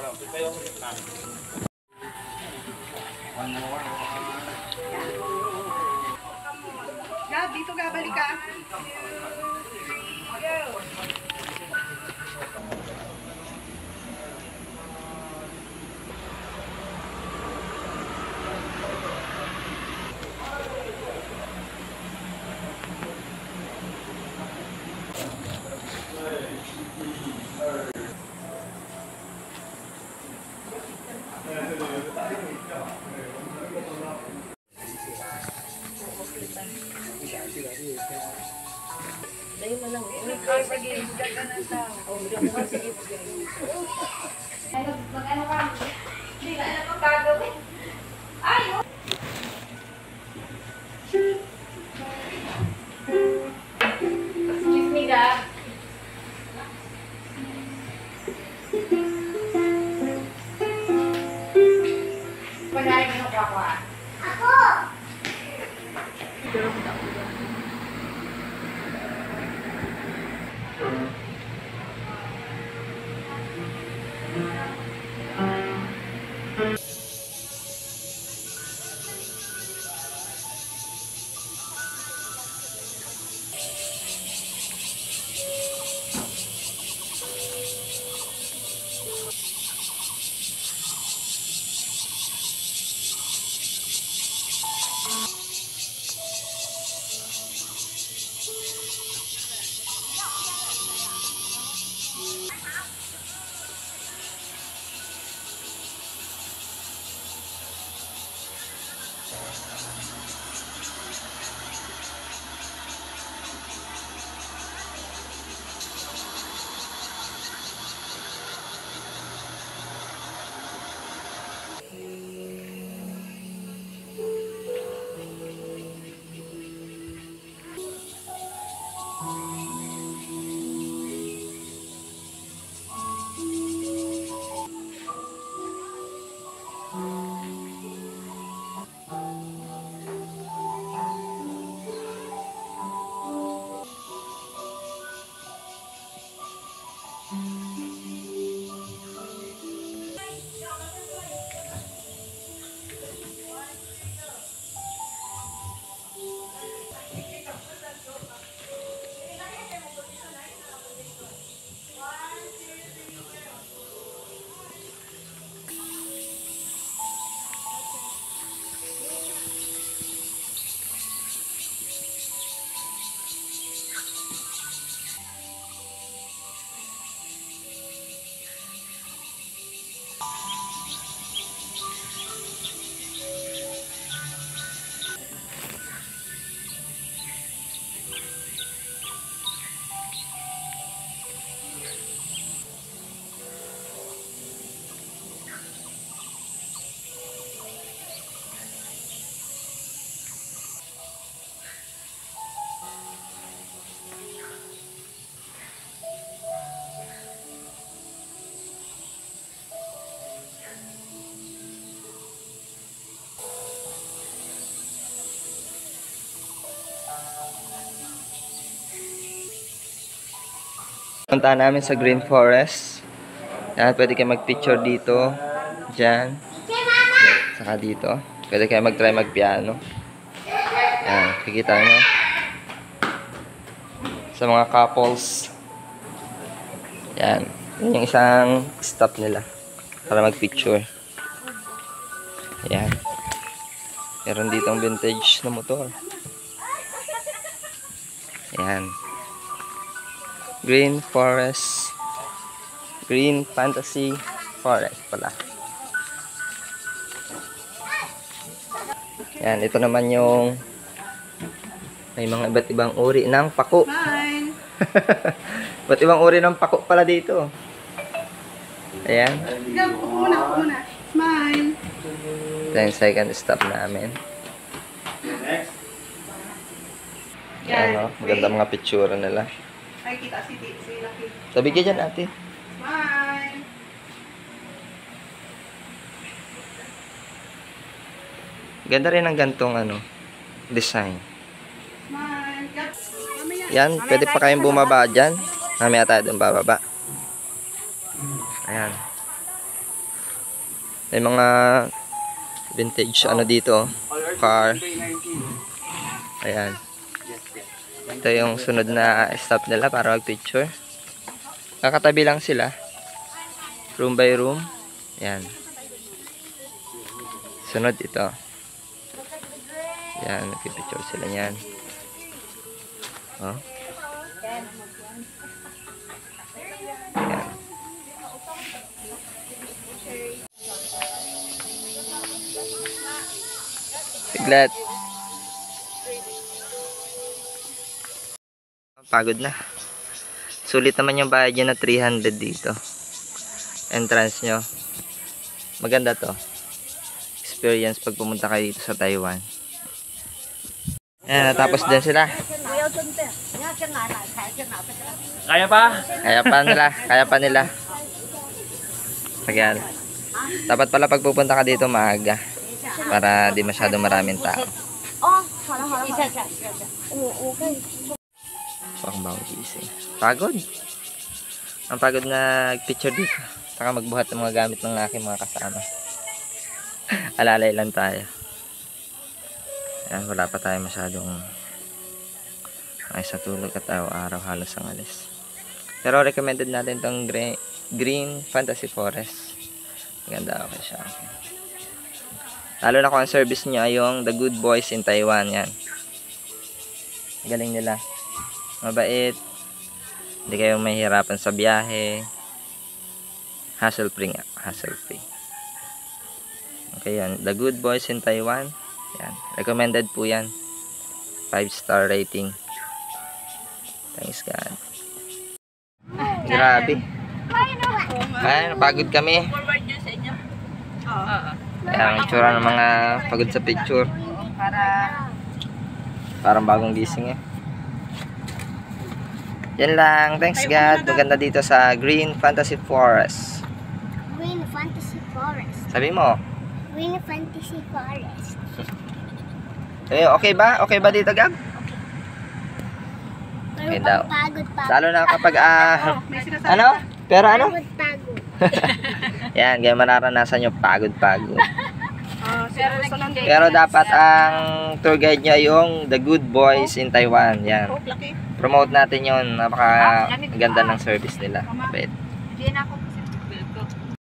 Gab, dito ka, balik ka. Dahil mo lang. Sige, budak ka na tao. Oh, sige. Mag-ano ka? Hindi na alam ang gagawin. Ay! Excuse me, Gab. Panahin mo ka ako ah. Punta namin sa Green Forest. Yan, pwede kayo mag-picture dito. Diyan. Saka dito. Pwede kayo mag-try mag-piano. Yan, kikita nyo. Sa mga couples. Yan. Yan yung isang stop nila. Para mag-picture. Yan. Meron ditong vintage na motor. Yan. Green Forest. Green Fantasy Forest pala. Yan, ito naman yung may mga iba't ibang uri ng pako. Fine. Iba't ibang uri ng pako pala dito. Ayan. Gab, upo muna. Smile. Ito yung second stop namin. Ayan, oh, maganda mga picture nila. Ay, kita si Lucky. Sabi ka dyan, ate. Smile. Ganda rin ang gantong ano, design. Smile. Gab, mamaya. Yan, pwede pa kayong bumaba dyan. Mamaya tayo dun bababa. Ayan. May mga vintage ano dito, car. Ayan. Ito yung sunod na stop nila para mag-picture. Kakatabi lang sila. Room by room. Ayan. Sunod ito. Ayan, nag-picture sila niyan. Oh. Ayan. Siglat. Pagod na. Sulit naman yung bayad nyo na 300 dito. Entrance nyo. Maganda to. Experience pag pumunta kayo dito sa Taiwan. Ayan, natapos din sila. Kaya pa? Kaya pa nila. Ayan. Dapat pala pag pupunta ka dito maaga. Para di masyado maraming tao. Pang bago gising. Pagod. Ang pagod na picture dito. Saka magbuhat ng mga gamit ng aking mga kasama. Alalay lang tayo. Ayan, wala pa tayo masyadong ay sa tulog at araw halos ang alis. Pero recommended natin tong Green Fantasy Forest. Maganda okay siya. Lalo na kung ang service nyo ay yung The Good Boys in Taiwan. Yan. Galing nila. Mabait. Hindi kayo mahihirapan sa biyahe. Hassle free nga. Hassle free. Okay yan. The Good Boys in Taiwan. Yan. Recommended po yan. 5-star rating. Thanks God. Grabe. Ay, napagod kami. Forward nyo sa inyo. Oo. Kaya ang itsura ng mga pagod sa picture. Parang bagong gising eh. Yan lang. Thanks God. Maganda dito sa Green Fantasy Forest. Green Fantasy Forest. Sabi mo. Green Fantasy Forest. Okay ba? Okay ba dito, Gab? Okay daw. Pagod. Lalo na kapag ano? Pero ano? Pagod. Yan, kaya mararanasan nyo pagod-pagod. Pero Pero dapat ang tour guide nyo yung The Good Boys in Taiwan. Yan. Promote natin yon. Napaka ganda ng service nila. Mabait. Hindi na ako